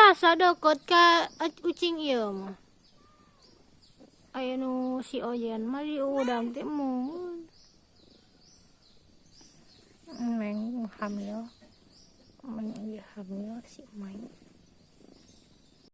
biasa deket ka ucing ieu mah. Aya nu si Oyen mah di udang teh mun. Neng hamil. Mun ieu hamil si Mai.